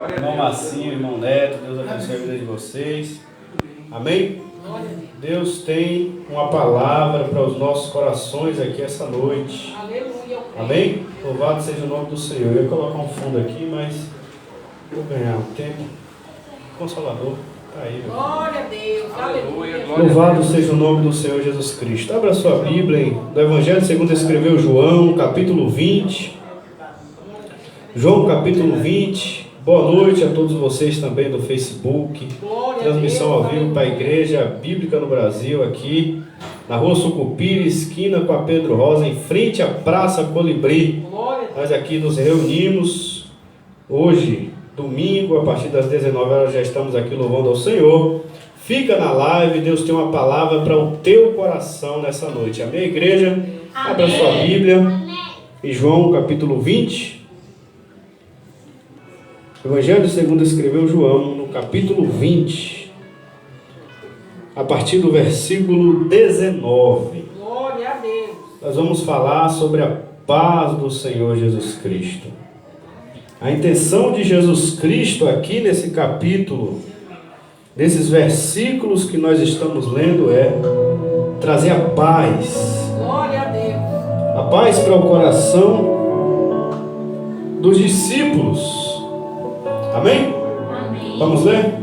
Irmão Massinho, irmão Neto, Deus abençoe a vida de vocês. Amém? Deus tem uma palavra para os nossos corações aqui essa noite. Amém? Louvado seja o nome do Senhor. Eu ia colocar um fundo aqui, mas vou ganhar um tempo. Consolador, está aí. Glória a Deus, aleluia. Louvado seja o nome do Senhor Jesus Cristo. Abra sua Bíblia do Evangelho segundo escreveu João, capítulo 20. João, capítulo 20. Boa noite a todos vocês também do Facebook. Transmissão ao vivo para a Igreja Bíblica no Brasil, aqui na Rua Sucupira, esquina com a Pedro Rosa, em frente à Praça Colibri. Nós aqui nos reunimos hoje, domingo, a partir das 19 horas já estamos aqui louvando ao Senhor. Fica na live, Deus tem uma palavra para o teu coração nessa noite. Amém, igreja? Abra sua Bíblia em João, capítulo 20. Evangelho segundo escreveu João, no capítulo 20, a partir do versículo 19. Glória a Deus. Nós vamos falar sobre a paz do Senhor Jesus Cristo. A intenção de Jesus Cristo aqui nesse capítulo, nesses versículos que nós estamos lendo, é trazer a paz. Glória a Deus. A paz para o coração dos discípulos. Amém? Amém. Vamos ler?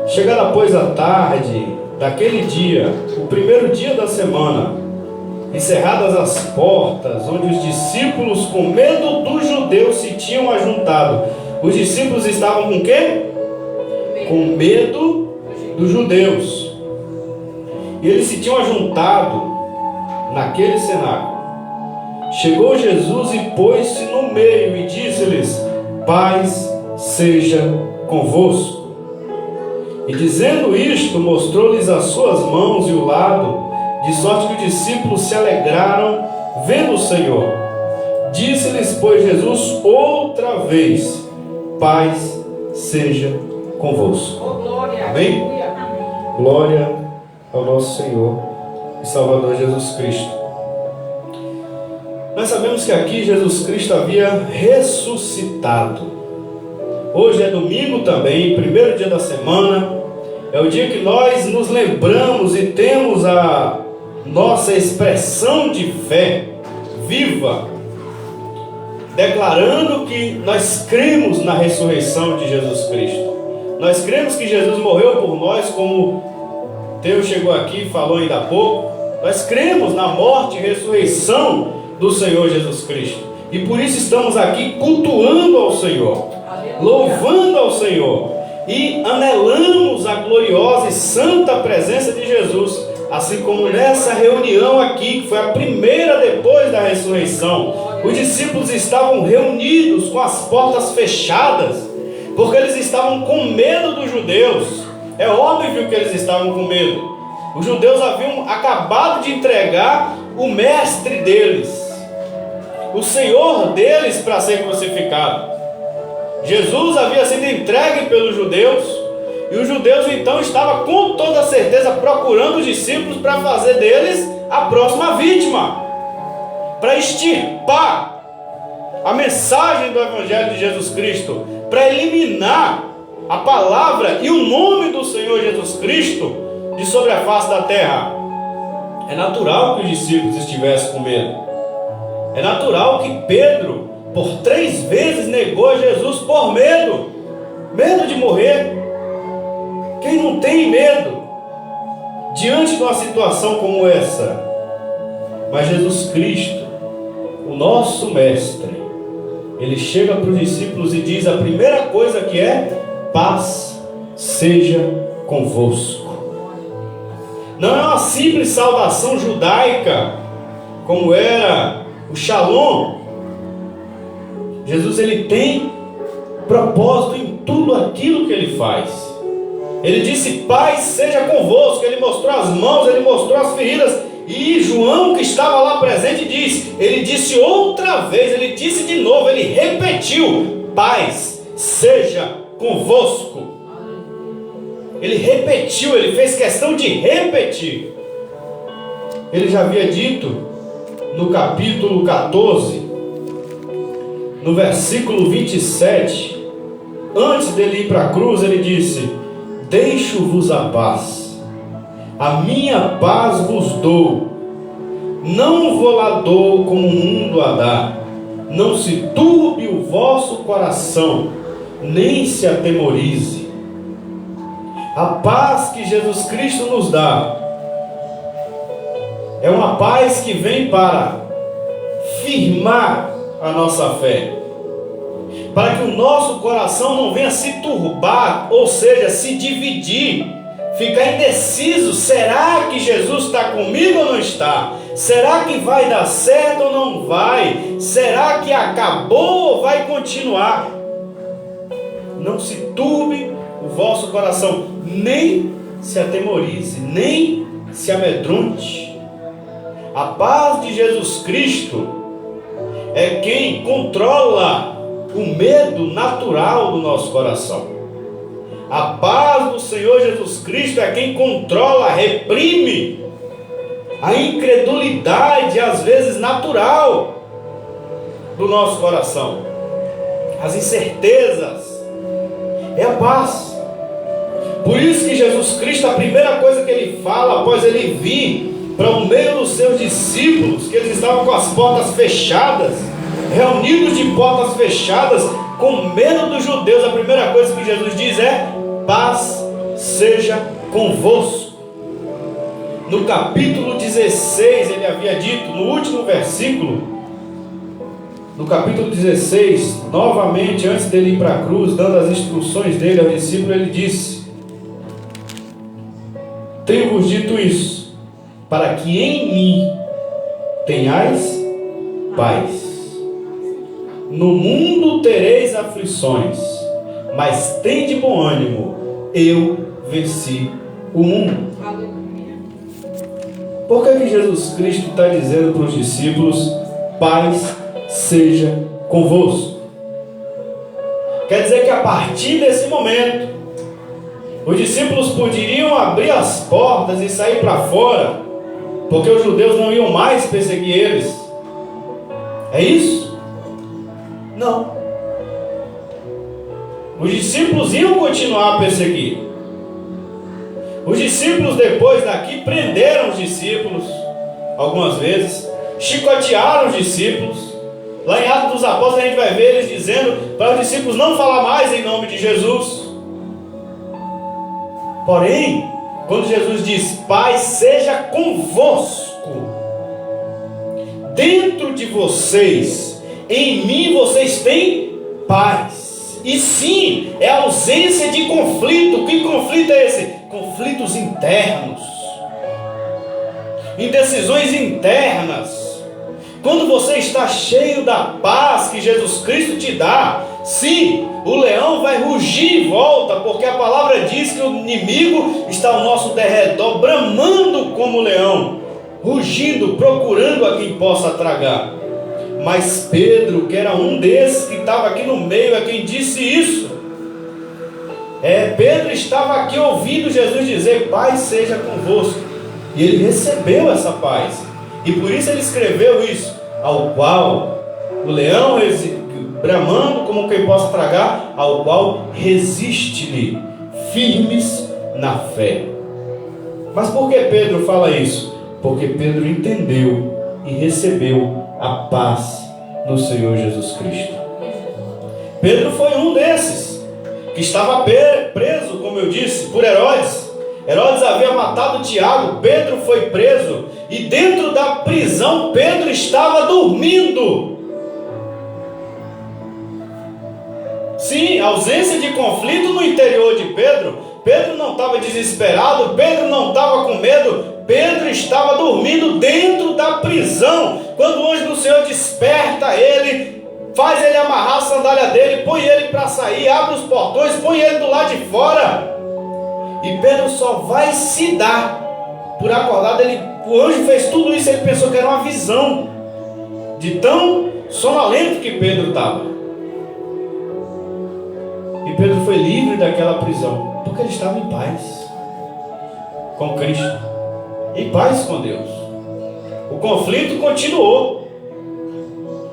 Chegada, pois, a tarde daquele dia, o primeiro dia da semana, encerradas as portas, onde os discípulos, com medo dos judeus, se tinham ajuntado. Os discípulos estavam com quê? Com medo dos judeus. E eles se tinham ajuntado naquele cenáculo. Chegou Jesus e pôs-se no meio e disse-lhes: paz seja convosco. E dizendo isto, mostrou-lhes as suas mãos e o lado, de sorte que os discípulos se alegraram vendo o Senhor. Disse-lhes, pois, Jesus outra vez: paz seja convosco. Oh, glória. Amém? Aleluia. Glória ao nosso Senhor e Salvador Jesus Cristo. Nós sabemos que aqui Jesus Cristo havia ressuscitado. Hoje é domingo também, primeiro dia da semana. É o dia que nós nos lembramos e temos a nossa expressão de fé viva, declarando que nós cremos na ressurreição de Jesus Cristo. Nós cremos que Jesus morreu por nós, como Deus chegou aqui e falou ainda há pouco. Nós cremos na morte e ressurreição do Senhor Jesus Cristo. E por isso estamos aqui cultuando ao Senhor, louvando ao Senhor, e anelamos a gloriosa e santa presença de Jesus, assim como nessa reunião aqui, que foi a primeira depois da ressurreição. Os discípulos estavam reunidos com as portas fechadas, porque eles estavam com medo dos judeus. É óbvio que eles estavam com medo. Os judeus haviam acabado de entregar o mestre deles, o Senhor deles, para ser crucificado. Jesus havia sido entregue pelos judeus, e os judeus então estavam com toda certeza procurando os discípulos para fazer deles a próxima vítima, para extirpar a mensagem do Evangelho de Jesus Cristo, para eliminar a palavra e o nome do Senhor Jesus Cristo de sobre a face da terra. É natural que os discípulos estivessem com medo. É natural que Pedro, por 3 vezes, negou Jesus por medo de morrer. Quem não tem medo diante de uma situação como essa? Mas Jesus Cristo, o nosso mestre, ele chega para os discípulos e diz a primeira coisa que é: paz seja convosco. Não é uma simples saudação judaica, como era o Shalom. Jesus, ele tem propósito em tudo aquilo que ele faz. Ele disse: paz seja convosco. Ele mostrou as mãos, ele mostrou as feridas. E João, que estava lá presente, diz: ele disse outra vez, ele disse de novo, ele repetiu: paz seja convosco. Ele repetiu, ele fez questão de repetir. Ele já havia dito no capítulo 14, no versículo 27, antes dele ir para a cruz, ele disse: deixo-vos a paz, a minha paz vos dou, não vou lá dou como o mundo a dá. Não se turbe o vosso coração, nem se atemorize. A paz que Jesus Cristo nos dá é uma paz que vem para firmar a nossa fé, para que o nosso coração não venha se turbar, ou seja, se dividir, ficar indeciso. Será que Jesus está comigo ou não está? Será que vai dar certo ou não vai? Será que acabou ou vai continuar? Não se turbe o vosso coração, nem se atemorize, nem se amedronte. A paz de Jesus Cristo é quem controla o medo natural do nosso coração. A paz do Senhor Jesus Cristo é quem controla, reprime a incredulidade, às vezes natural, do nosso coração. As incertezas. É a paz. Por isso que Jesus Cristo, a primeira coisa que ele fala, após ele vir para o meio dos seus discípulos, que eles estavam com as portas fechadas, reunidos de portas fechadas, com medo dos judeus, a primeira coisa que Jesus diz é: paz seja convosco. No capítulo 16, ele havia dito, no último versículo, no capítulo 16, novamente, antes dele ir para a cruz, dando as instruções dele ao discípulo, ele disse: tenho-vos dito isso, para que em mim tenhais paz. No mundo tereis aflições, mas tende bom ânimo, eu venci o mundo. Por que Jesus Cristo está dizendo para os discípulos: paz seja convosco? Quer dizer que a partir desse momento, os discípulos poderiam abrir as portas e sair para fora, porque os judeus não iam mais perseguir eles. É isso? Não. Os discípulos iam continuar a perseguir. Os discípulos, depois daqui, prenderam os discípulos algumas vezes, chicotearam os discípulos. Lá em Atos dos Apóstolos a gente vai ver eles dizendo para os discípulos não falar mais em nome de Jesus. Porém, quando Jesus diz: paz seja convosco, dentro de vocês, em mim vocês têm paz. E sim, é a ausência de conflito. Que conflito é esse? Conflitos internos, indecisões internas. Quando você está cheio da paz que Jesus Cristo te dá, sim, o leão vai rugir em volta, porque a palavra diz que o inimigo está ao nosso derredor, bramando como leão, rugindo, procurando a quem possa tragar. Mas Pedro, que era um desses que estava aqui no meio, é quem disse isso. Pedro estava aqui ouvindo Jesus dizer: paz seja convosco. E ele recebeu essa paz. E por isso ele escreveu isso: ao qual o leão, bramando como quem possa tragar, ao qual resiste-lhe, firmes na fé. Mas por que Pedro fala isso? Porque Pedro entendeu e recebeu a paz no Senhor Jesus Cristo. Pedro foi um desses que estava preso, como eu disse, por Herodes. Herodes havia matado Tiago. Pedro foi preso, e dentro da prisão Pedro estava dormindo. Sim, ausência de conflito no interior de Pedro. Pedro não estava desesperado, Pedro não estava com medo, Pedro estava dormindo dentro da prisão. Quando o anjo do Senhor desperta ele, faz ele amarrar a sandália dele, põe ele para sair, abre os portões, põe ele do lado de fora. E Pedro só vai se dar por acordado. O anjo fez tudo isso, ele pensou que era uma visão, de tão sonolento que Pedro estava. E Pedro foi livre daquela prisão, porque ele estava em paz com Cristo, em paz com Deus. O conflito continuou,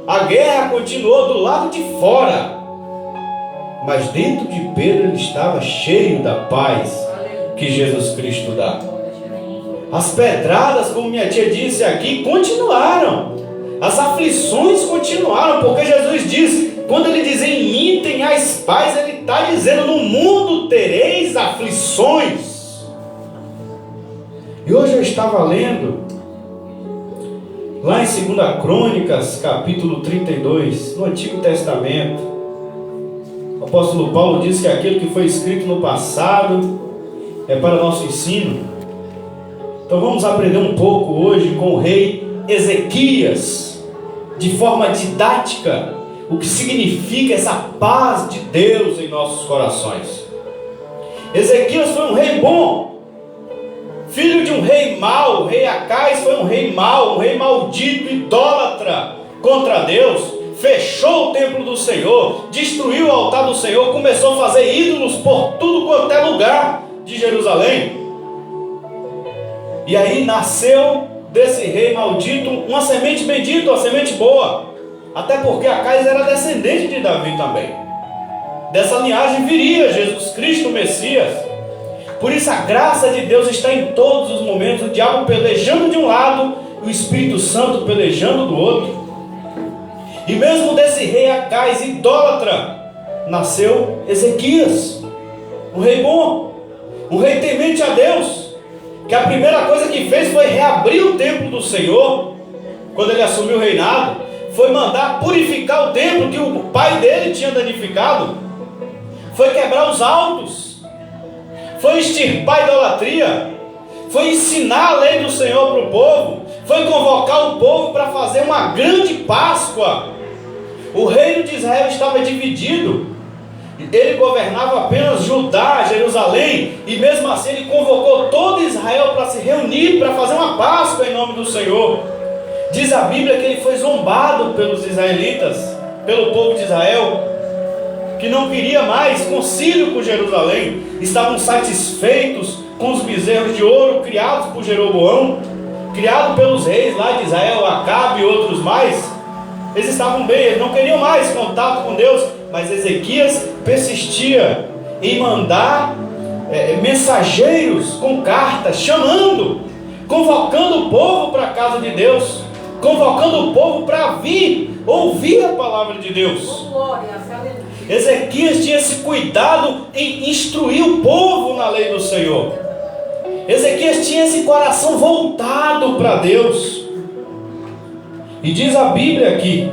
a guerra continuou do lado de fora, mas dentro de Pedro ele estava cheio da paz que Jesus Cristo dá. As pedradas, como minha tia disse aqui, continuaram. As aflições continuaram, porque Jesus diz, quando ele diz em mim tenhais paz, ele está dizendo no mundo tereis aflições. E hoje eu estava lendo lá em 2 Crônicas, capítulo 32, no Antigo Testamento. O apóstolo Paulo diz que aquilo que foi escrito no passado é para nosso ensino. Então vamos aprender um pouco hoje com o rei Ezequias, de forma didática, o que significa essa paz de Deus em nossos corações. Ezequias foi um rei bom, filho de um rei mau. O rei Acais foi um rei mau, um rei maldito, idólatra contra Deus. Fechou o templo do Senhor, destruiu o altar do Senhor, começou a fazer ídolos por tudo quanto é lugar de Jerusalém. E aí nasceu desse rei maldito uma semente bendita, uma semente boa. Até porque Acais era descendente de Davi também. Dessa linhagem viria Jesus Cristo, o Messias. Por isso a graça de Deus está em todos os momentos. O diabo pelejando de um lado, o Espírito Santo pelejando do outro. E mesmo desse rei Acais, idólatra, nasceu Ezequias, um rei bom, um rei temente a Deus, que a primeira coisa que fez foi reabrir o templo do Senhor. Quando ele assumiu o reinado, foi mandar purificar o templo que o pai dele tinha danificado, foi quebrar os altos, foi extirpar a idolatria, foi ensinar a lei do Senhor para o povo, foi convocar o povo para fazer uma grande Páscoa. O reino de Israel estava dividido. Ele governava apenas Judá, Jerusalém, e mesmo assim ele convocou todo Israel para se reunir, para fazer uma Páscoa em nome do Senhor. Diz a Bíblia que ele foi zombado pelos israelitas, pelo povo de Israel, que não queria mais concílio com Jerusalém, estavam satisfeitos com os bezerros de ouro criados por Jeroboão, criado pelos reis lá de Israel, Acabe e outros mais. Eles estavam bem, eles não queriam mais contato com Deus. Mas Ezequias persistia em mandar mensageiros com cartas, chamando, convocando o povo para a casa de Deus, convocando o povo para vir, ouvir a palavra de Deus. Ezequias tinha esse cuidado em instruir o povo na lei do Senhor. Ezequias tinha esse coração voltado para Deus. E diz a Bíblia aqui,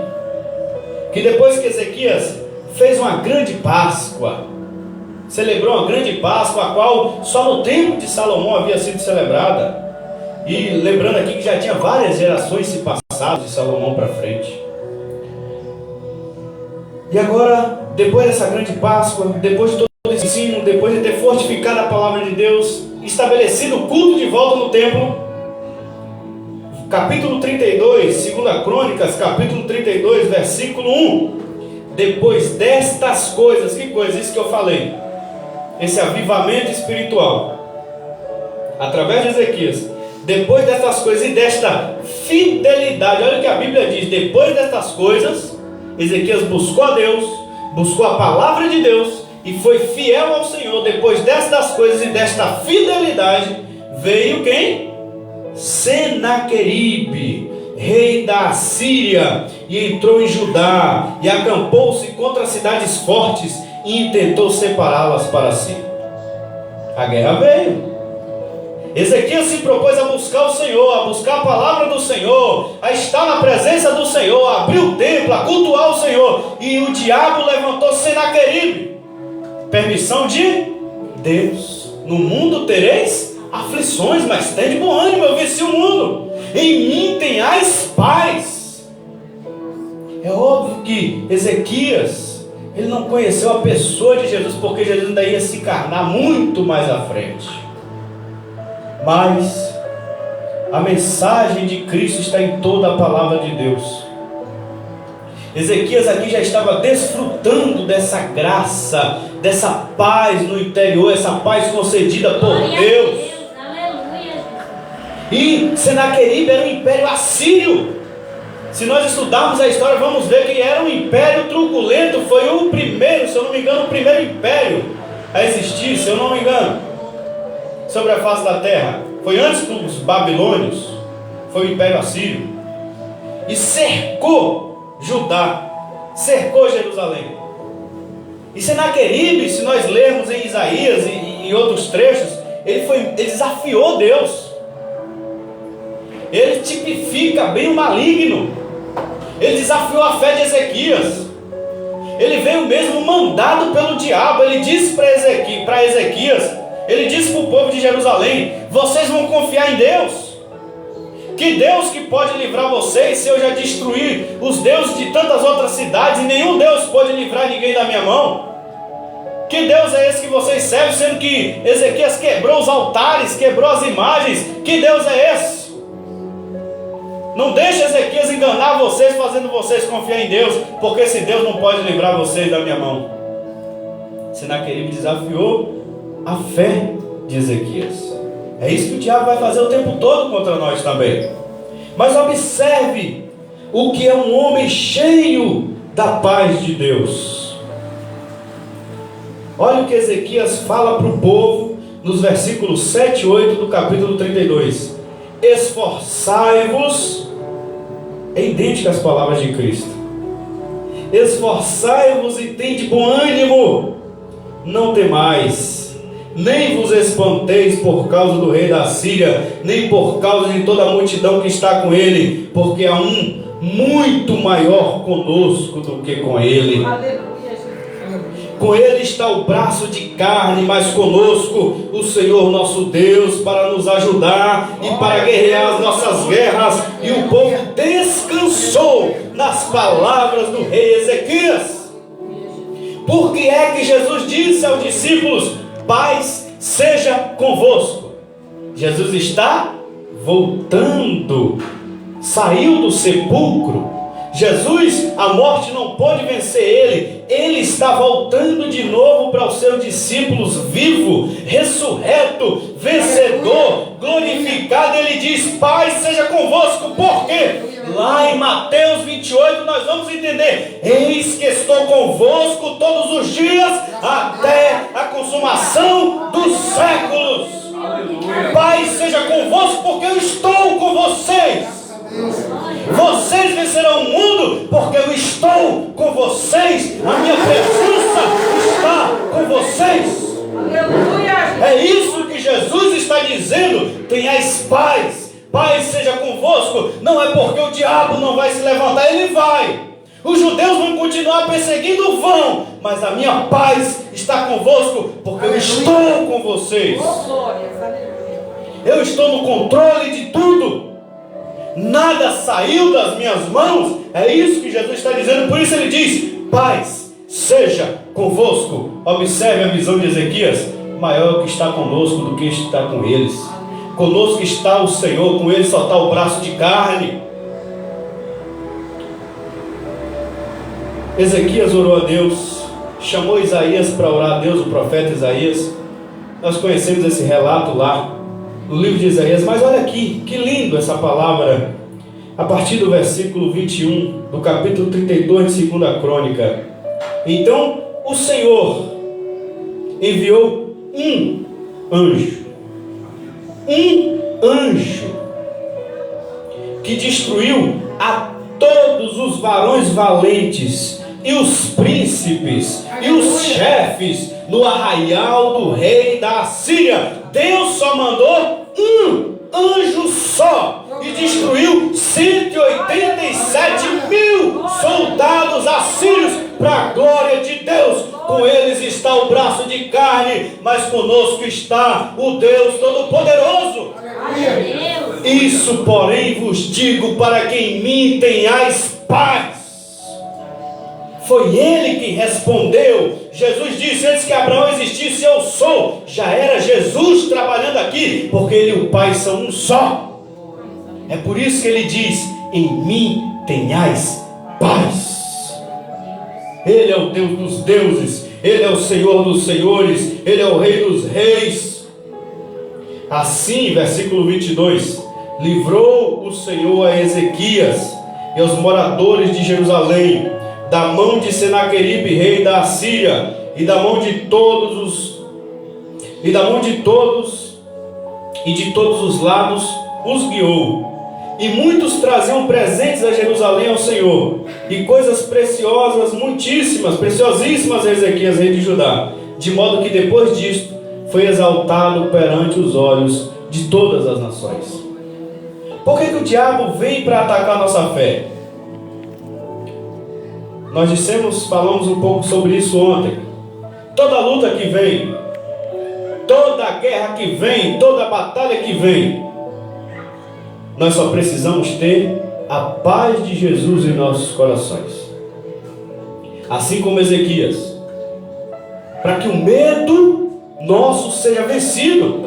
que depois que Ezequias fez uma grande Páscoa, celebrou uma grande Páscoa, a qual só no tempo de Salomão havia sido celebrada. E lembrando aqui que já tinha várias gerações se passado de Salomão para frente. E agora, depois dessa grande Páscoa, depois de todo esse ensino, depois de ter fortificado a palavra de Deus, estabelecido o culto de volta no templo, capítulo 32, 2 Crônicas, capítulo 32, versículo 1. Depois destas coisas, que coisa? Isso que eu falei, esse avivamento espiritual, através de Ezequias. Depois destas coisas e desta fidelidade, olha o que a Bíblia diz. Depois destas coisas, Ezequias buscou a Deus, buscou a palavra de Deus e foi fiel ao Senhor. Depois destas coisas e desta fidelidade, veio quem? Senaqueribe, rei da Assíria, e entrou em Judá e acampou-se contra as cidades fortes e intentou separá-las para si. A guerra veio. Ezequias se propôs a buscar o Senhor, a buscar a palavra do Senhor, a estar na presença do Senhor, a abrir o templo, a cultuar o Senhor. E o diabo levantou Senaqueribe. Permissão de Deus. No mundo tereis aflições, mas tem de bom ânimo, eu venci o mundo. Em mim tenhais paz. É óbvio que Ezequias, ele não conheceu a pessoa de Jesus, porque Jesus ainda ia se encarnar muito mais à frente. Mas a mensagem de Cristo está em toda a palavra de Deus. Ezequias aqui já estava desfrutando dessa graça, dessa paz no interior, essa paz concedida por Deus. E Senaqueribe era o império assírio. Se nós estudarmos a história, vamos ver que era um império truculento. Foi o primeiro, se eu não me engano, o primeiro império a existir, se eu não me engano, sobre a face da terra. Foi antes dos babilônios, foi o império assírio. E cercou Judá, cercou Jerusalém. E Senaqueribe, se nós lermos em Isaías e outros trechos, ele desafiou Deus. Ele tipifica bem o maligno. Ele desafiou a fé de Ezequias. Ele veio mesmo mandado pelo diabo. Ele disse para Ezequias, ele disse para o povo de Jerusalém: vocês vão confiar em Deus? Que Deus que pode livrar vocês, se eu já destruir os deuses de tantas outras cidades, e nenhum Deus pode livrar ninguém da minha mão? Que Deus é esse que vocês servem, sendo que Ezequias quebrou os altares, quebrou as imagens? Que Deus é esse? Não deixe Ezequias enganar vocês, fazendo vocês confiar em Deus, porque esse Deus não pode livrar vocês da minha mão. Senaqueribe desafiou a fé de Ezequias. É isso que o diabo vai fazer o tempo todo contra nós também. Mas observe o que é um homem cheio da paz de Deus. Olha o que Ezequias fala para o povo nos versículos 7 e 8 do capítulo 32. Esforçai-vos, é idêntica às palavras de Cristo. Esforçai-vos e tende bom ânimo, não temais, nem vos espanteis por causa do rei da Síria, nem por causa de toda a multidão que está com ele, porque há um muito maior conosco do que com ele. Aleluia. Com ele está o braço de carne, mas conosco o Senhor nosso Deus, para nos ajudar e para guerrear as nossas guerras. E o povo descansou nas palavras do rei Ezequias. Por que é que Jesus disse aos discípulos: paz seja convosco? Jesus está voltando, saiu do sepulcro. Jesus, a morte não pôde vencer ele. Ele está voltando de novo para os seus discípulos, vivo, ressurreto, vencedor, glorificado. Ele diz: paz seja convosco. Por quê? Lá em Mateus 28 nós vamos entender: eis que estou convosco todos os dias, até a consumação dos séculos. Aleluia. Paz seja convosco, porque eu estou com vocês. Vocês vencerão o mundo, porque eu estou com vocês. A minha presença está com vocês. Aleluia. É isso que Jesus está dizendo: tenhais paz, paz seja convosco. Não é porque o diabo não vai se levantar, ele vai. Os judeus vão continuar perseguindo, vão, mas a minha paz está convosco, porque eu estou com vocês. Eu estou no controle de tudo. Nada saiu das minhas mãos. É isso que Jesus está dizendo. Por isso ele diz: paz seja convosco. Observe a visão de Ezequias: maior que está conosco do que está com eles. Conosco está o Senhor, com ele só está o braço de carne. Ezequias orou a Deus, chamou Isaías para orar a Deus, o profeta Isaías. Nós conhecemos esse relato lá no livro de Isaías. Mas olha aqui, que lindo essa palavra, a partir do versículo 21 do capítulo 32 de 2 Crônica. Então o Senhor enviou um anjo que destruiu a todos os varões valentes e os príncipes e os chefes no arraial do rei da Assíria. Deus só mandou um anjo só e destruiu 187.000 soldados assírios para a glória de Deus. Com eles está o braço de carne, mas conosco está o Deus Todo-Poderoso. Isso, porém, vos digo, para que em mim tenhais paz. Foi ele que respondeu. Jesus disse: antes que Abraão existisse, eu sou. Já era Jesus trabalhando aqui, porque ele e o Pai são um só. É por isso que ele diz: em mim tenhais paz. Ele é o Deus dos deuses, ele é o Senhor dos senhores, ele é o Rei dos reis. Assim, versículo 22, livrou o Senhor a Ezequias e aos moradores de Jerusalém, da mão de Senaqueribe, rei da Assíria, e de todos e de todos os lados os guiou. E muitos traziam presentes a Jerusalém ao Senhor, e coisas preciosas, muitíssimas, preciosíssimas a Ezequias, rei de Judá, de modo que depois disto foi exaltado perante os olhos de todas as nações. Por que o diabo vem para atacar a nossa fé? Nós falamos um pouco sobre isso ontem. Toda luta que vem, toda guerra que vem, toda batalha que vem, nós só precisamos ter a paz de Jesus em nossos corações. Assim como Ezequias, para que o medo nosso seja vencido.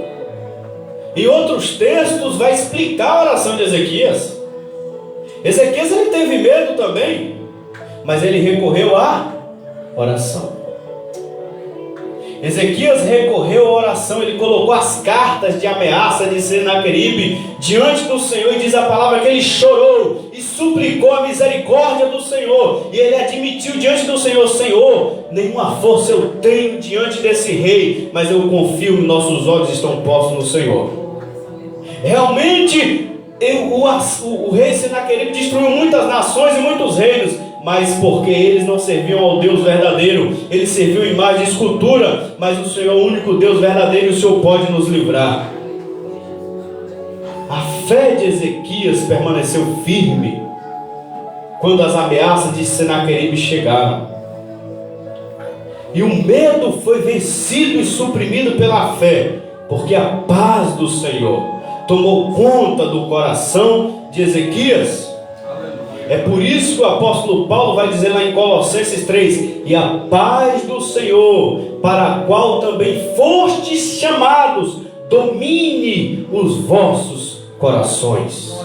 Em outros textos vai explicar a oração de Ezequias. Ezequias, ele teve medo também, mas ele recorreu à oração. Ezequias recorreu à oração, ele colocou as cartas de ameaça de Senaqueribe diante do Senhor, e diz a palavra que ele chorou e suplicou a misericórdia do Senhor, e ele admitiu diante do Senhor: Senhor, nenhuma força eu tenho diante desse rei, mas eu confio que nossos olhos estão postos no Senhor. Realmente o rei Senaqueribe destruiu muitas nações e muitos reinos, mas porque eles não serviam ao Deus verdadeiro, eles serviam imagem de escultura. Mas o Senhor é o único Deus verdadeiro, e o Senhor pode nos livrar. A fé de Ezequias permaneceu firme quando as ameaças de Senaqueribe chegaram, e o medo foi vencido e suprimido pela fé, porque a paz do Senhor tomou conta do coração de Ezequias. É por isso que o apóstolo Paulo vai dizer lá em Colossenses 3: e a paz do Senhor, para a qual também fostes chamados, domine os vossos corações.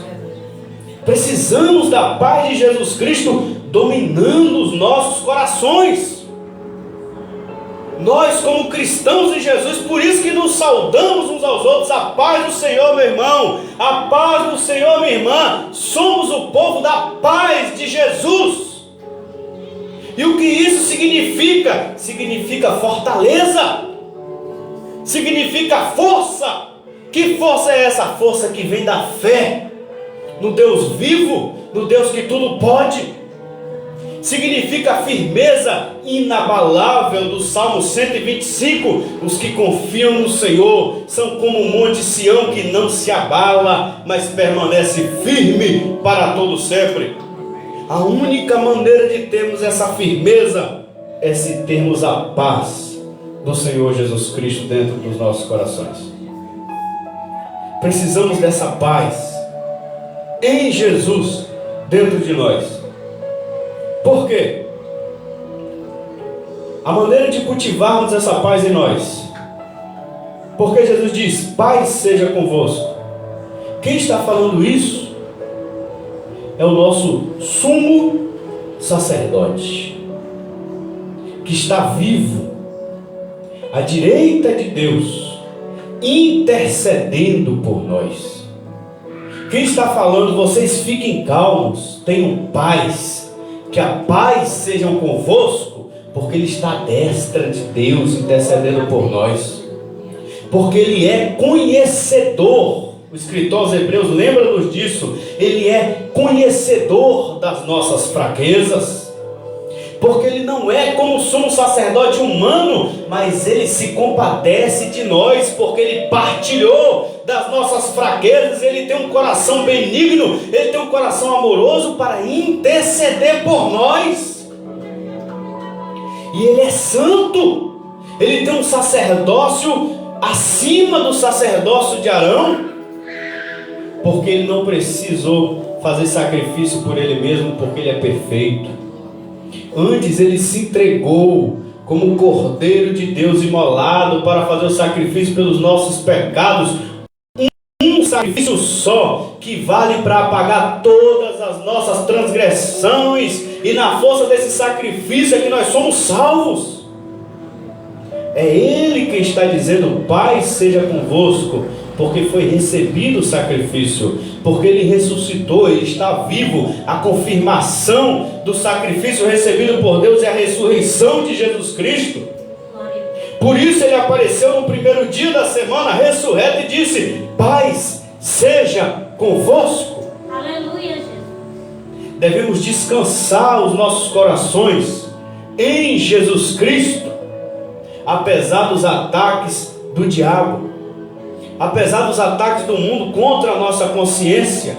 Precisamos da paz de Jesus Cristo dominando os nossos corações. Nós, como cristãos de Jesus, por isso que nos saudamos uns aos outros: a paz do Senhor, meu irmão, a paz do Senhor, minha irmã. Somos o povo da paz de Jesus. E o que isso significa? Significa fortaleza, significa força. Que força é essa? Força que vem da fé no Deus vivo, no Deus que tudo pode. Significa firmeza inabalável do Salmo 125. Os que confiam no Senhor são como o monte Sião, que não se abala, mas permanece firme para todo sempre. A única maneira de termos essa firmeza é se termos a paz do Senhor Jesus Cristo dentro dos nossos corações. Precisamos dessa paz em Jesus dentro de nós. Por quê? A maneira de cultivarmos essa paz em nós, porque Jesus diz: paz seja convosco. Quem está falando isso é o nosso sumo sacerdote, que está vivo à direita de Deus, intercedendo por nós. Quem está falando: vocês fiquem calmos, tenham paz, que a paz seja convosco, porque Ele está à destra de Deus, intercedendo por nós, porque Ele é conhecedor. O escritor aos Hebreus lembra-nos disso. Ele é conhecedor das nossas fraquezas, porque Ele não é como sumo sacerdote humano, mas Ele se compadece de nós, porque Ele partilhou das nossas fraquezas. Ele tem um coração benigno, Ele tem um coração amoroso para interceder por nós. E Ele é santo, Ele tem um sacerdócio acima do sacerdócio de Arão, porque Ele não precisou fazer sacrifício por Ele mesmo, porque Ele é perfeito. Antes Ele se entregou como um cordeiro de Deus imolado para fazer o sacrifício pelos nossos pecados. Um sacrifício só, que vale para apagar todas as nossas transgressões, e na força desse sacrifício é que nós somos salvos. É Ele que está dizendo: paz seja convosco. porque foi recebido o sacrifício, porque Ele ressuscitou, Ele está vivo. A confirmação do sacrifício recebido por Deus é a ressurreição de Jesus Cristo. Por isso Ele apareceu no primeiro dia da semana, ressurreto, e disse: paz seja convosco. Aleluia, Jesus. Devemos descansar os nossos corações em Jesus Cristo, apesar dos ataques do diabo, apesar dos ataques do mundo contra a nossa consciência,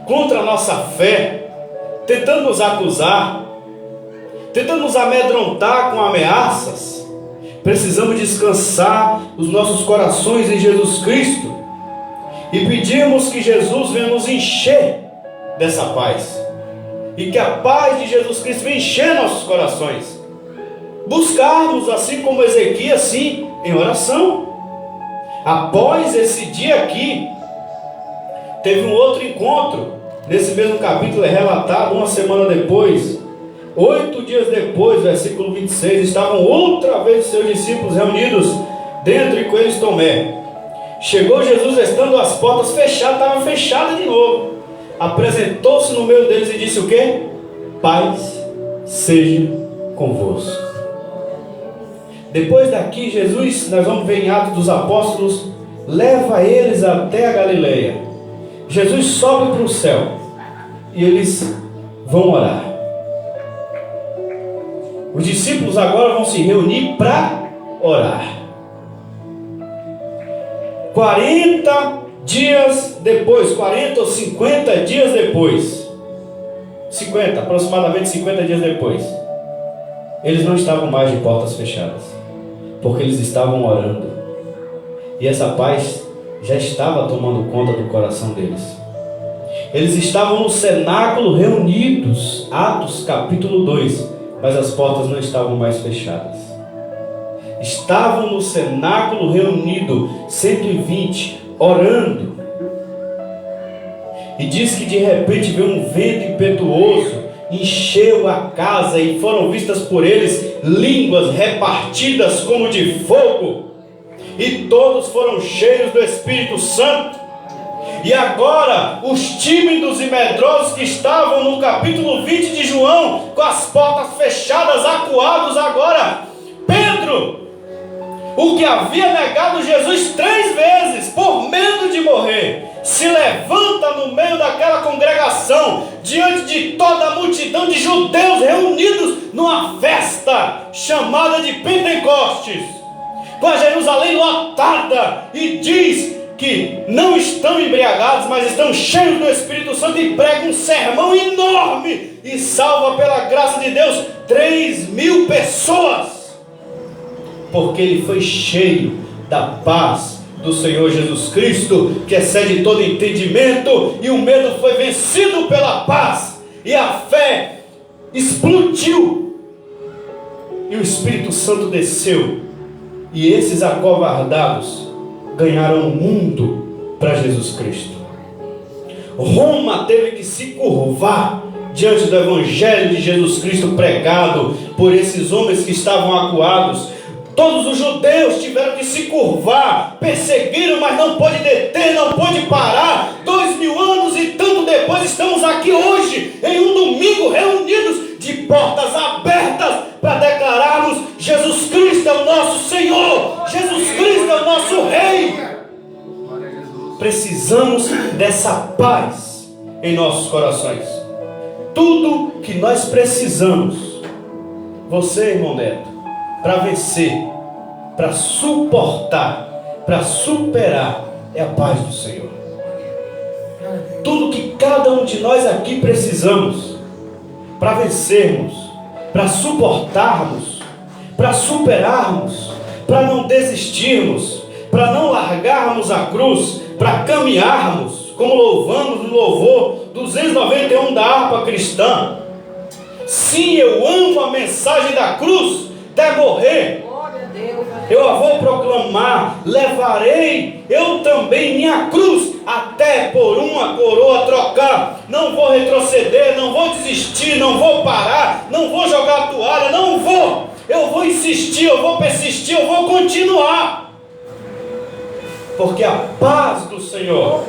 contra a nossa fé, tentando nos acusar, tentando nos amedrontar com ameaças. Precisamos descansar os nossos corações em Jesus Cristo e pedirmos que Jesus venha nos encher dessa paz, e que a paz de Jesus Cristo venha encher nossos corações. Buscarmos, assim como Ezequias, sim, em oração. Após esse dia aqui, teve um outro encontro. Nesse mesmo capítulo é relatado, uma semana depois, 8 dias depois, versículo 26, estavam outra vez seus discípulos reunidos dentro, e com eles Tomé. Chegou Jesus, estando as portas fechadas, estavam fechadas de novo. Apresentou-se no meio deles e disse o quê? Paz seja convosco. Depois daqui, Jesus, nós vamos ver em Atos dos Apóstolos, leva eles até a Galileia. Jesus sobe para o céu e eles vão orar. Os discípulos agora vão se reunir para orar. 40 dias depois, 40 ou 50 dias depois, 50, aproximadamente 50 dias depois, eles não estavam mais de portas fechadas, porque eles estavam orando, e essa paz já estava tomando conta do coração deles. Eles estavam no cenáculo reunidos, Atos capítulo 2, mas as portas não estavam mais fechadas. Estavam no cenáculo reunido, 120, orando. E diz que de repente veio um vento impetuoso, encheu a casa, e foram vistas por eles línguas repartidas como de fogo, e todos foram cheios do Espírito Santo. E agora os tímidos e medrosos que estavam no capítulo 20 de João, com as portas fechadas, acuados, agora Pedro, o que havia negado Jesus 3 vezes por medo de morrer, se levanta no meio daquela congregação, diante de toda a multidão de judeus reunidos numa festa chamada de Pentecostes, com a Jerusalém lotada, e diz que não estão embriagados, mas estão cheios do Espírito Santo, e prega um sermão enorme e salva pela graça de Deus 3.000 pessoas, porque ele foi cheio da paz do Senhor Jesus Cristo, que excede todo entendimento, e o medo foi vencido pela paz, e a fé explodiu, e o Espírito Santo desceu, e esses acovardados ganharam o mundo para Jesus Cristo. Roma teve que se curvar diante do Evangelho de Jesus Cristo pregado por esses homens que estavam acuados. Todos os judeus tiveram que se curvar, perseguiram, mas não pôde deter, não pôde parar. 2000 anos e tanto depois, estamos aqui hoje, em um domingo, reunidos de portas abertas, para declararmos: Jesus Cristo é o nosso Senhor, Jesus Cristo é o nosso Rei. Precisamos dessa paz em nossos corações. Tudo que nós precisamos, você, irmão Neto, para vencer, para suportar, para superar, é a paz do Senhor. Tudo que cada um de nós aqui precisamos para vencermos, para suportarmos, para superarmos, para não desistirmos, para não largarmos a cruz, para caminharmos, como louvamos no louvor 291 da harpa cristã. Sim, eu amo a mensagem da cruz até morrer. Eu a vou proclamar, levarei eu também minha cruz, até por uma coroa trocar. Não vou retroceder, não vou desistir, não vou parar, não vou jogar a toalha, não vou. Eu vou insistir, eu vou persistir, eu vou continuar. Porque a paz do Senhor,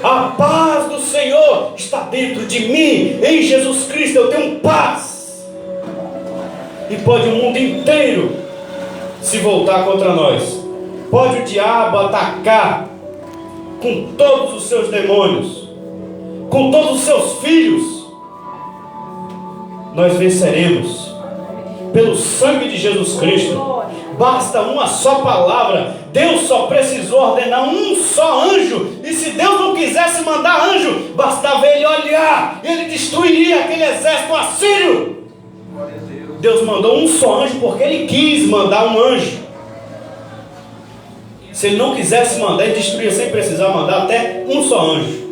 a paz do Senhor está dentro de mim. Em Jesus Cristo eu tenho paz. E pode o mundo inteiro se voltar contra nós. Pode o diabo atacar com todos os seus demônios, com todos os seus filhos. Nós venceremos pelo sangue de Jesus Cristo. Basta uma só palavra. Deus só precisou ordenar um só anjo. E se Deus não quisesse mandar anjo, bastava ele olhar, ele destruiria aquele exército assírio. Deus mandou um só anjo porque ele quis mandar um anjo. Se ele não quisesse mandar, ele destruía sem precisar mandar até um só anjo.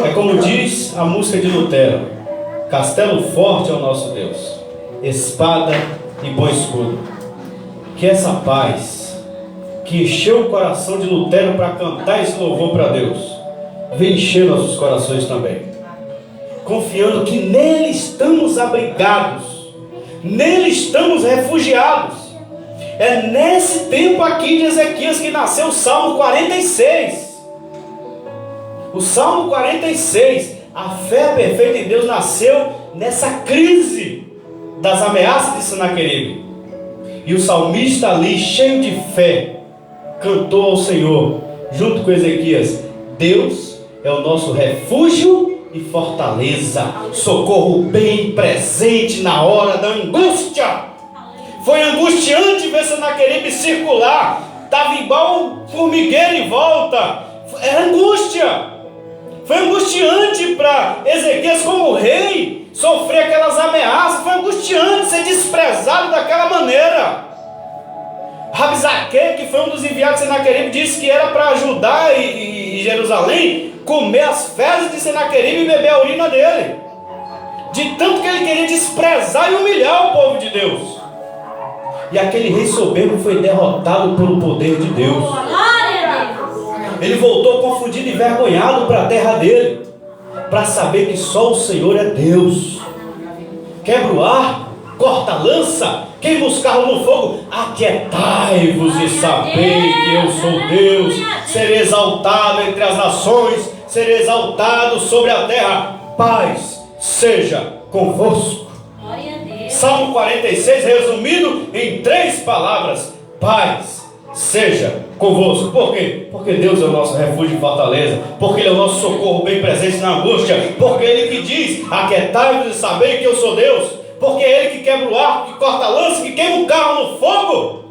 É como diz a música de Lutero: castelo forte é o nosso Deus, espada e bom escudo. Que essa paz que encheu o coração de Lutero para cantar esse louvor para Deus, venha encher nossos corações também, confiando que nele estamos abrigados, nele estamos refugiados. É nesse tempo aqui de Ezequias que nasceu o Salmo 46. O Salmo 46, a fé perfeita em Deus nasceu nessa crise das ameaças de Senaqueribe. E o salmista ali, cheio de fé, cantou ao Senhor, junto com Ezequias: Deus é o nosso refúgio e fortaleza, socorro bem presente na hora da angústia. Foi angustiante ver Senaqueribe circular, estava igual um formigueiro em volta, era angústia. Foi angustiante para Ezequias, como rei, sofrer aquelas ameaças. Foi angustiante ser desprezado daquela maneira. Rabzaque, que foi um dos enviados de Senaqueribe, disse que era para Judá e Jerusalém comer as fezes de Senaqueribe e beber a urina dele, de tanto que ele queria desprezar e humilhar o povo de Deus. E aquele rei soberbo foi derrotado pelo poder de Deus. Ele voltou confundido e envergonhado para a terra dele, para saber que só o Senhor é Deus. Quebra o ar, corta a lança, queima os carros no fogo. Aquietai-vos e sabei que eu sou Deus. Serei exaltado entre as nações, serei exaltado sobre a terra. Paz seja convosco. Salmo 46, resumido em 3 palavras: paz seja convosco. Por quê? Porque Deus é o nosso refúgio e fortaleza, porque Ele é o nosso socorro bem presente na angústia, porque Ele que diz: aquietai-vos e sabei que eu sou Deus, porque é Ele que quebra o arco, que corta a lança, que queima o carro no fogo.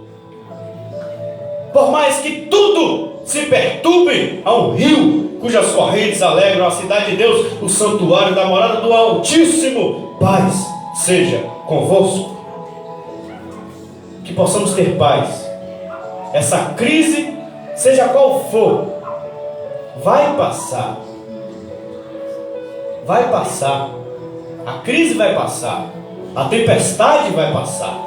Por mais que tudo se perturbe, há um rio cujas correntes alegram a cidade de Deus, o santuário da morada do Altíssimo. Paz seja convosco. Que possamos ter paz. Essa crise, seja qual for, vai passar. Vai passar. A crise vai passar. A tempestade vai passar.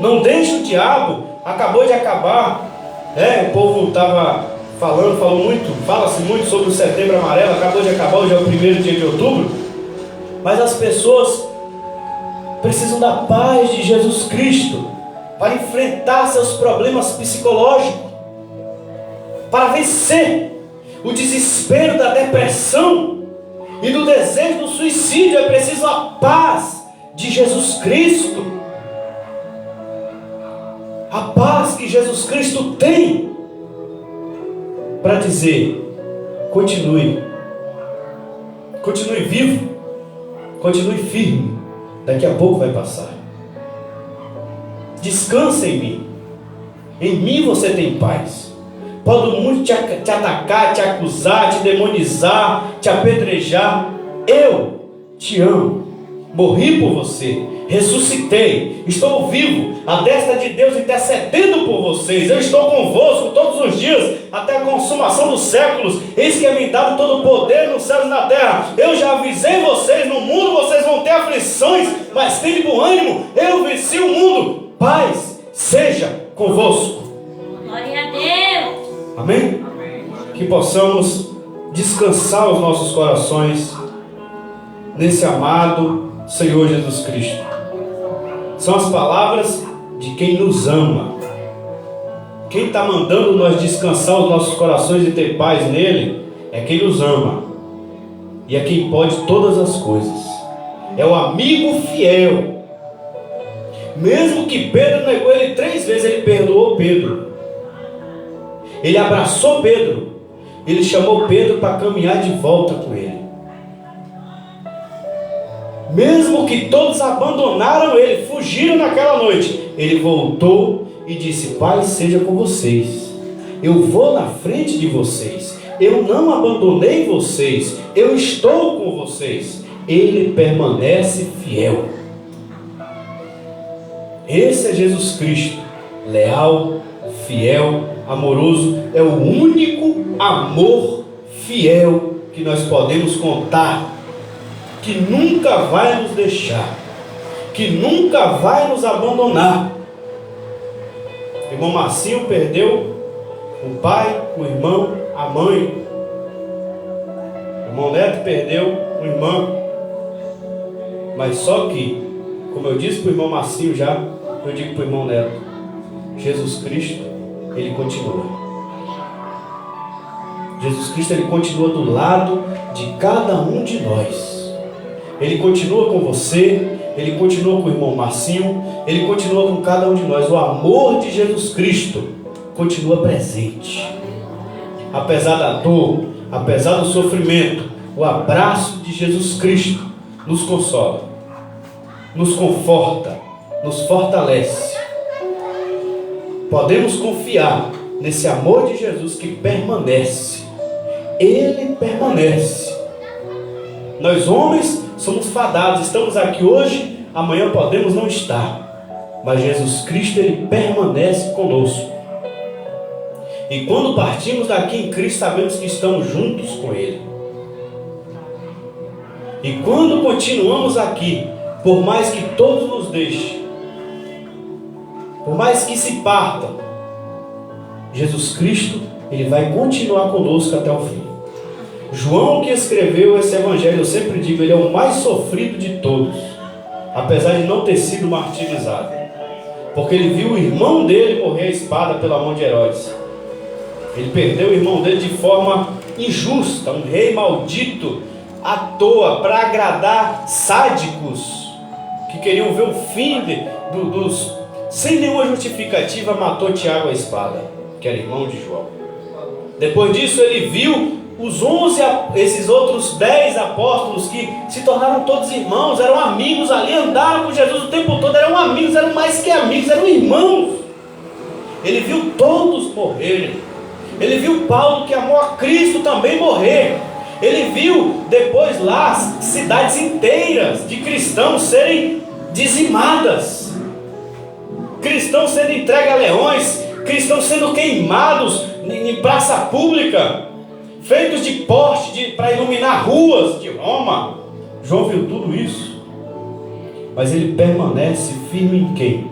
Não deixe o diabo. Acabou de acabar. O povo estava fala-se muito sobre o Setembro Amarelo. Acabou de acabar, hoje é o 1º dia de outubro. Mas as pessoas precisam da paz de Jesus Cristo para enfrentar seus problemas psicológicos, para vencer o desespero da depressão e do desejo do suicídio. É preciso a paz de Jesus Cristo, a paz que Jesus Cristo tem para dizer: continue vivo, continue firme, daqui a pouco vai passar. Descansa em mim você tem paz. Pode o mundo te atacar, te acusar, te demonizar, te apedrejar. Eu te amo, morri por você, ressuscitei, estou vivo, à destra de Deus intercedendo por vocês. Eu estou convosco todos os dias, até a consumação dos séculos. Eis que é me dado todo o poder nos céus e na terra. Eu já avisei vocês: no mundo vocês vão ter aflições, mas tende bom ânimo, eu venci o mundo. Paz seja convosco. Glória a Deus. Amém? Que possamos descansar os nossos corações nesse amado Senhor Jesus Cristo. São as palavras de quem nos ama. Quem está mandando nós descansar os nossos corações e ter paz nele é quem nos ama. E é quem pode todas as coisas. É o amigo fiel. Mesmo que Pedro negou ele 3 vezes, ele perdoou Pedro. Ele abraçou Pedro. Ele chamou Pedro para caminhar de volta com ele. Mesmo que todos abandonaram ele, fugiram naquela noite, ele voltou e disse: Pai seja com vocês. Eu vou na frente de vocês. Eu não abandonei vocês. Eu estou com vocês. Ele permanece fiel. Esse é Jesus Cristo, leal, fiel, amoroso. É o único amor fiel que nós podemos contar, que nunca vai nos deixar, que nunca vai nos abandonar. O irmão Marcinho perdeu o pai, o irmão, a mãe. O irmão Neto perdeu o irmão. Mas só que, como eu disse para o irmão Marcinho já, eu digo para o irmão Neto: Jesus Cristo, ele continua. Jesus Cristo, ele continua do lado de cada um de nós. Ele continua com você, ele continua com o irmão Marcinho, ele continua com cada um de nós. O amor de Jesus Cristo continua presente. Apesar da dor, apesar do sofrimento, o abraço de Jesus Cristo nos consola, nos conforta, nos fortalece. Podemos confiar nesse amor de Jesus que permanece. Ele permanece. Nós homens somos fadados, estamos aqui hoje, amanhã podemos não estar, mas Jesus Cristo, ele permanece conosco. E quando partimos daqui em Cristo, sabemos que estamos juntos com ele. E quando continuamos aqui, por mais que todos nos deixem, por mais que se partam, Jesus Cristo, ele vai continuar conosco até o fim. João, que escreveu esse evangelho, eu sempre digo, ele é o mais sofrido de todos, apesar de não ter sido martirizado, porque ele viu o irmão dele morrer à espada pela mão de Herodes. Ele perdeu o irmão dele de forma injusta, um rei maldito, à toa, para agradar sádicos que queriam ver o fim dos, sem nenhuma justificativa, matou Tiago à espada, que era irmão de João. Depois disso ele viu os 11, esses outros 10 apóstolos que se tornaram todos irmãos, eram amigos ali, andaram com Jesus o tempo todo, eram amigos, eram mais que amigos, eram irmãos. Ele viu todos morrerem. Ele viu Paulo, que amou a Cristo, também morrer. Ele viu depois lá cidades inteiras de cristãos serem dizimadas, cristãos sendo entregues a leões, cristãos sendo queimados em praça pública, feitos de poste para iluminar ruas de Roma. João viu tudo isso, mas ele permanece firme em quem?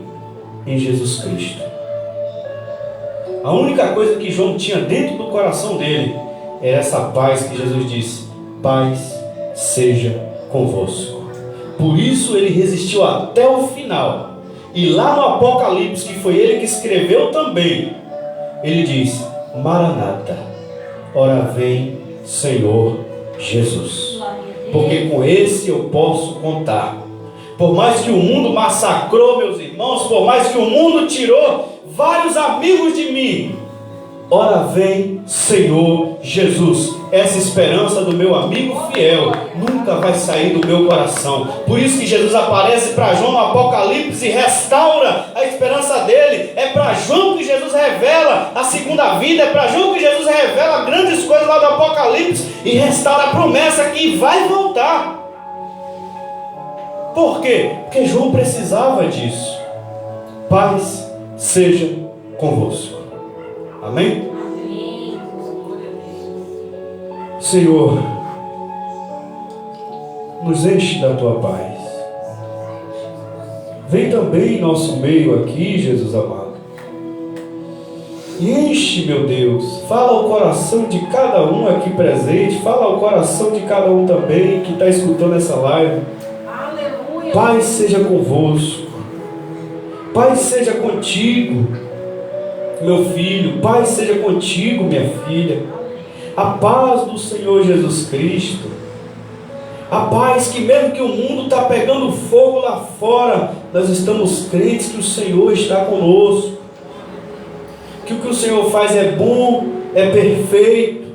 Em Jesus Cristo. A única coisa que João tinha dentro do coração dele era essa paz que Jesus disse: paz seja convosco. Por isso ele resistiu até o final. E lá no Apocalipse, que foi ele que escreveu também, ele diz: Maranata, ora vem Senhor Jesus. Porque com esse eu posso contar. Por mais que o mundo massacrou meus irmãos, por mais que o mundo tirou vários amigos de mim, ora vem Senhor Jesus. Essa esperança do meu amigo fiel nunca vai sair do meu coração. Por isso que Jesus aparece para João no Apocalipse e restaura a esperança dele. É para João que Jesus revela a segunda vida. É para João que Jesus revela grandes coisas lá do Apocalipse e restaura a promessa que vai voltar. Por quê? Porque João precisava disso. Paz seja convosco. Amém? Senhor, nos enche da tua paz. Vem também em nosso meio aqui, Jesus amado. E enche, meu Deus, fala ao coração de cada um aqui presente, fala ao coração de cada um também que está escutando essa live. Aleluia. Paz seja convosco. Paz seja contigo. meu filho. Paz seja contigo, minha filha. A paz do Senhor Jesus Cristo. A paz que mesmo que o mundo está pegando fogo lá fora, nós estamos crentes que o Senhor está conosco. Que o Senhor faz é bom, é perfeito.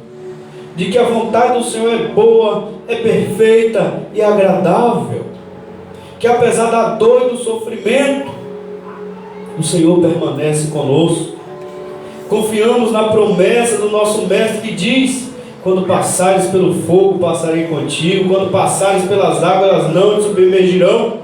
De que a vontade do Senhor é boa, é perfeita e agradável. Que apesar da dor e do sofrimento, o Senhor permanece conosco. Confiamos na promessa do nosso mestre que diz: quando passares pelo fogo, passarei contigo. Quando passares pelas águas, elas não te submergirão.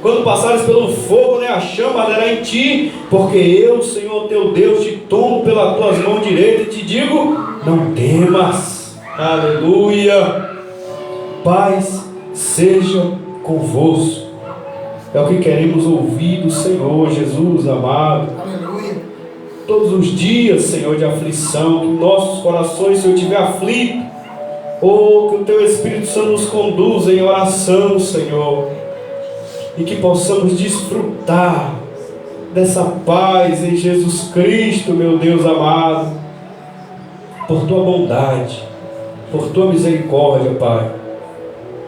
Quando passares pelo fogo, nem a chama arderá em ti. Porque eu, Senhor teu Deus, te tomo pelas tuas mãos direitas e te digo: não temas. Aleluia. Paz seja convosco. É o que queremos ouvir do Senhor Jesus amado. Aleluia. Todos os dias, Senhor, de aflição, que nossos corações, Senhor, estiver aflito, ou que o Teu Espírito Santo nos conduza em oração, Senhor, e que possamos desfrutar dessa paz em Jesus Cristo, meu Deus amado, por Tua bondade, por Tua misericórdia, Pai.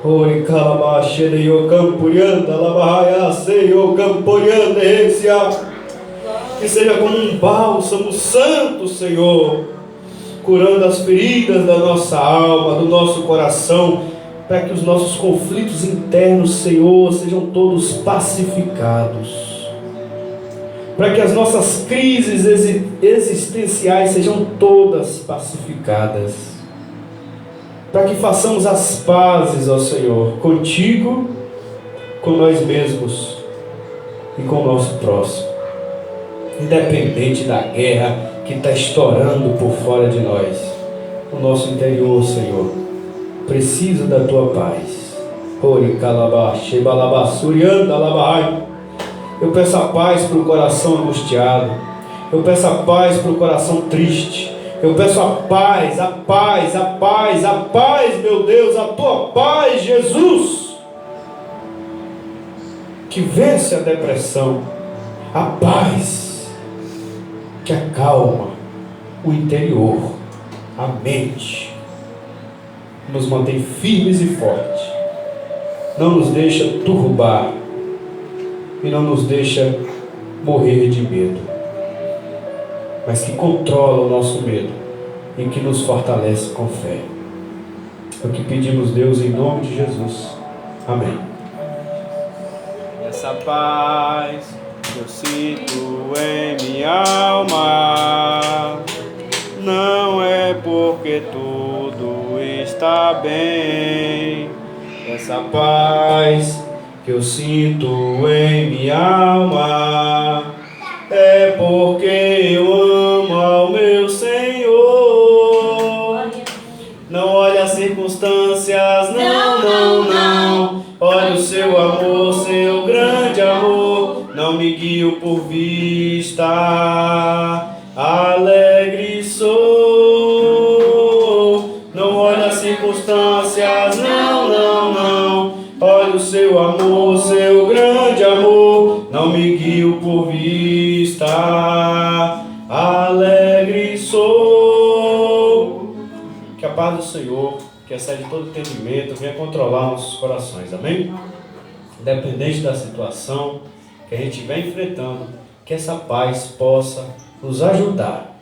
Oi, calabaxene, yo campurianda, labaia, seio campurianda, que seja como um bálsamo santo, Senhor, curando as feridas da nossa alma, do nosso coração, para que os nossos conflitos internos, Senhor, sejam todos pacificados, para que as nossas crises existenciais sejam todas pacificadas, para que façamos as pazes, ó Senhor, contigo, com nós mesmos e com o nosso próximo, independente da guerra que está estourando por fora de nós. O nosso interior, Senhor, precisa da Tua paz. Eu peço a paz para o coração angustiado. Eu peço a paz para o coração triste. Eu peço a paz, a paz, a paz, a paz, meu Deus, a Tua paz, Jesus, que vence a depressão, a paz que acalma o interior, a mente, nos mantém firmes e fortes, não nos deixa turbar e não nos deixa morrer de medo, mas que controla o nosso medo e que nos fortalece com fé. É o que pedimos, Deus, em nome de Jesus. Amém. Essa paz que eu sinto em minha alma não é porque tudo está bem. Essa paz que eu sinto em minha alma é porque eu amo ao meu Senhor. Não olhe as circunstâncias, não. Olhe o seu amor, seu grande amor. Não me guio por vista, alegre sou. Não olhe as circunstâncias, não. Olhe o seu amor, seu grande amor. Não me guio por vista, alegre sou. Que a paz do Senhor, que excede todo entendimento, venha controlar nossos corações, amém? Independente da situação que a gente vem enfrentando, que essa paz possa nos ajudar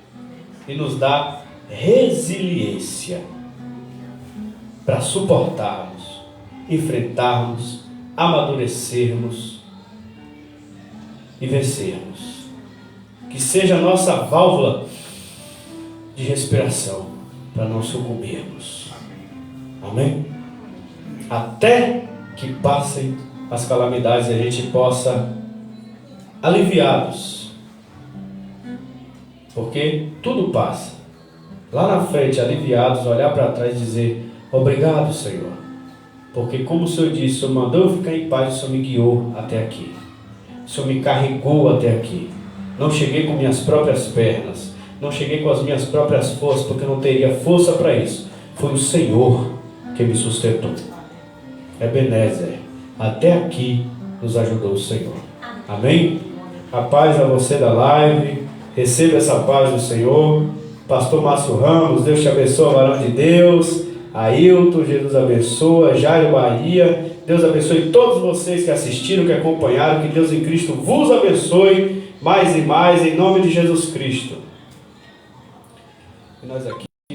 e nos dar resiliência para suportarmos, enfrentarmos, amadurecermos e vencermos. Que seja a nossa válvula de respiração para não sucumbirmos. Amém? Até que passem as calamidades e a gente possa aliviados, porque tudo passa. Lá na frente, aliviados, olhar para trás e dizer: obrigado, Senhor, porque como o Senhor disse, o Senhor mandou eu ficar em paz, o Senhor me guiou até aqui, o Senhor me carregou até aqui. Não cheguei com minhas próprias pernas, não cheguei com as minhas próprias forças, porque eu não teria força para isso. Foi o Senhor que me sustentou. Ebenezer, até aqui nos ajudou o Senhor. Amém? A paz a você da live, Receba essa paz do Senhor. Pastor Márcio Ramos, Deus te abençoe, varão de Deus. Ailton, Jesus abençoa. Jairo Bahia, Deus abençoe todos vocês que assistiram, que acompanharam. Que Deus em Cristo vos abençoe mais e mais, em nome de Jesus Cristo. E nós aqui.